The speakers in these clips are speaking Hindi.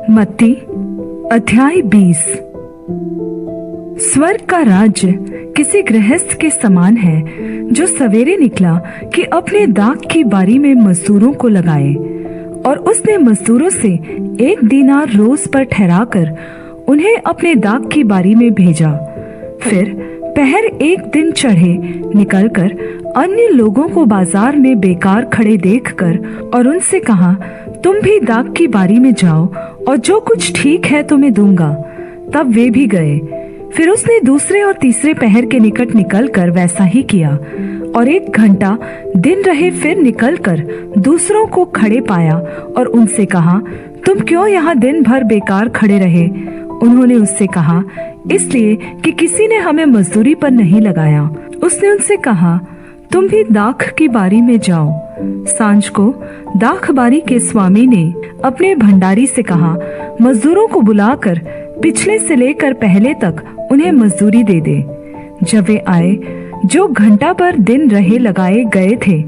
मत्ती अध्याय 20। स्वर्ग का राज्य किसी गृहस्थ के समान है जो सवेरे निकला कि अपने दाख की बारी में मजदूरों को लगाए, और उसने मजदूरों से 1 दीनार रोज पर ठहराकर उन्हें अपने दाख की बारी में भेजा। फिर पहर 1 दिन चढ़े निकलकर अन्य लोगों को बाजार में बेकार खड़े देखकर और उनसे कहा, तुम भी दाख की बारी में जाओ और जो कुछ ठीक है तुम्हें दूंगा। तब वे भी गए। फिर उसने दूसरे और तीसरे पहर के निकट निकलकर वैसा ही किया, और 1 घंटा दिन रहे फिर निकलकर दूसरों को खड़े पाया और उनसे कहा, तुम क्यों यहाँ दिन भर बेकार खड़े रहे? उन्होंने उससे कहा, इसलिए कि किसी ने हमें मजदूरी पर नहीं लगाया। उसने उनसे कहा, तुम भी दाख की बारी में जाओ। सांझ को दाख बारी के स्वामी ने अपने भंडारी से कहा, मजदूरों को बुलाकर पिछले से लेकर पहले तक उन्हें मजदूरी दे दे। जब वे आए जो घंटा भर दिन रहे लगाए गए थे,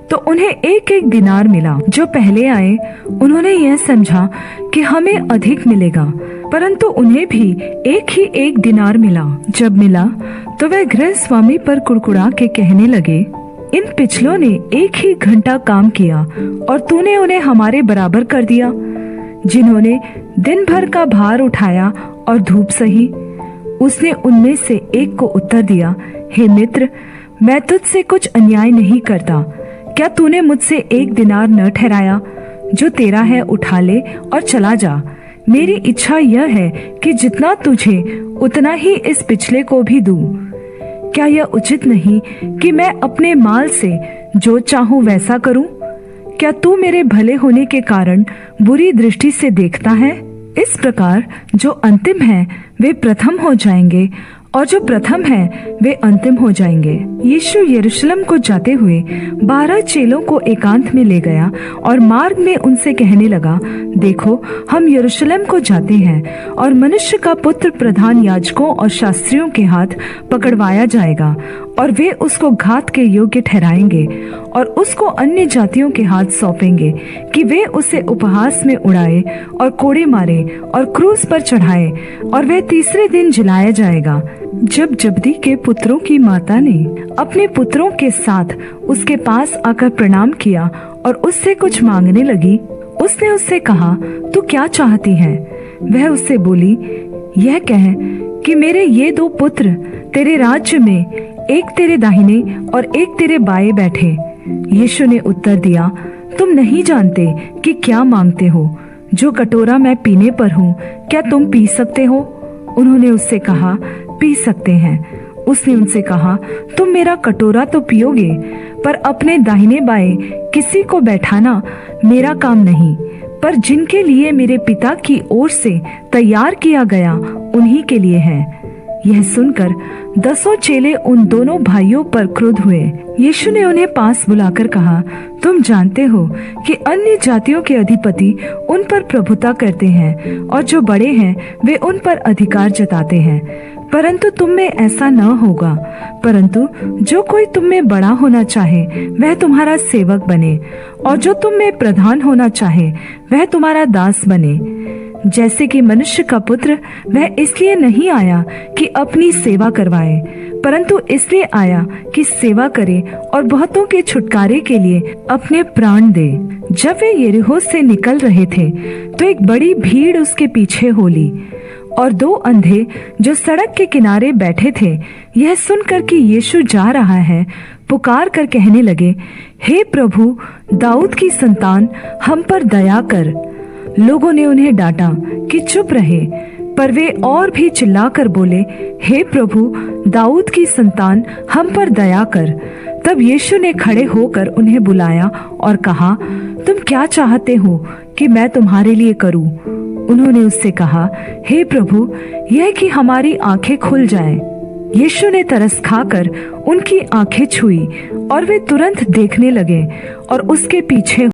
तो उन्हें 1-1 दिनार मिला। जो पहले आए उन्होंने यह समझा कि हमें अधिक मिलेगा, परंतु उन्हें भी 1 दिनार मिला। जब मिला तो वे गृह स्वामी पर कुड़कुड़ा के कहने लगे, इन पिछलों ने 1 ही घंटा काम किया और तूने उन्हें हमारे बराबर कर दिया, जिन्होंने दिन भर का भार उठाया और धूप सही। उसने उनमें से एक को उत्तर दिया, हे मित्र, मैं तुझसे कुछ अन्याय नहीं करता। क्या तूने मुझसे 1 दिनार न ठहराया? जो तेरा है उठा ले और चला जा। मेरी इच्छा यह है कि जितना तुझे उतना ही इस पिछले को भी दूं। क्या यह उचित नहीं कि मैं अपने माल से जो चाहूं वैसा करूं? क्या तू मेरे भले होने के कारण बुरी दृष्टि से देखता है? इस प्रकार जो अंतिम हैं वे प्रथम हो जाएंगे, और जो प्रथम हैं वे अंतिम हो जाएंगे। यीशु यरूशलेम को जाते हुए 12 चेलों को एकांत में ले गया और मार्ग में उनसे कहने लगा, देखो, हम यरूशलेम को जाते हैं और मनुष्य का पुत्र प्रधान याजकों और शास्त्रियों के हाथ पकड़वाया जाएगा, और वे उसको घात के योग्य ठहराएंगे और उसको अन्य जातियों के हाथ सौंपेंगे कि वे उसे उपहास में उड़ाए और कोड़े मारे और क्रूस पर चढ़ाए, और वह तीसरे दिन जिलाया जाएगा। जब जब्दी के पुत्रों की माता ने अपने पुत्रों के साथ उसके पास आकर प्रणाम किया और उससे कुछ मांगने लगी, उसने उससे कहा, तू क्या चाहती है? वह उससे बोली, यह कह कि मेरे ये 2 पुत्र तेरे राज्य में, एक तेरे दाहिने और एक तेरे बाएं बैठे। यीशु ने उत्तर दिया, तुम नहीं जानते कि क्या मांगते हो। जो कटोरा मैं पीने पर हूँ, क्या तुम पी सकते हो? उन्होंने उससे कहा, पी सकते हैं। उसने उनसे कहा, तुम मेरा कटोरा तो पियोगे, पर अपने दाहिने बाएं किसी को बैठाना मेरा काम नहीं, पर जिनके लिए मेरे पिता की ओर से तैयार किया गया उन्हीं के लिए है। यह सुनकर 10 चेले उन दोनों भाइयों पर क्रुद्ध हुए। यीशु ने उन्हें पास बुलाकर कहा, तुम जानते हो कि अन्य जातियों के अधिपति उन पर प्रभुता करते हैं, और जो बड़े हैं वे उन पर अधिकार जताते हैं, परंतु तुम में ऐसा न होगा। परंतु जो कोई तुम में बड़ा होना चाहे वह तुम्हारा सेवक बने, और जो तुम में प्रधान होना चाहे वह तुम्हारा दास बने। जैसे कि मनुष्य का पुत्र वह इसलिए नहीं आया कि अपनी सेवा करवाए, परंतु इसलिए आया कि सेवा करे और बहुतों के छुटकारे के लिए अपने प्राण दे। जब वे यरीहो से निकल रहे थे तो एक बड़ी भीड़ उसके पीछे हो ली, और 2 अंधे जो सड़क के किनारे बैठे थे यह सुनकर कि यीशु जा रहा है, पुकार कर कहने लगे, हे प्रभु, दाऊद की संतान, हम पर दया कर। लोगों ने उन्हें डांटा कि चुप रहे, पर वे और भी चिल्लाकर बोले, हे प्रभु, दाऊद की संतान, हम पर दया कर। तब यीशु ने खड़े होकर उन्हें बुलाया और कहा, तुम क्या चाहते हो कि मैं तुम्हारे लिए करूं? उन्होंने उससे कहा, हे प्रभु, यह कि हमारी आंखें खुल जाएं। यीशु ने तरस खाकर उनकी आंखें छुई और वे तुरंत देखने लगे और उसके पीछे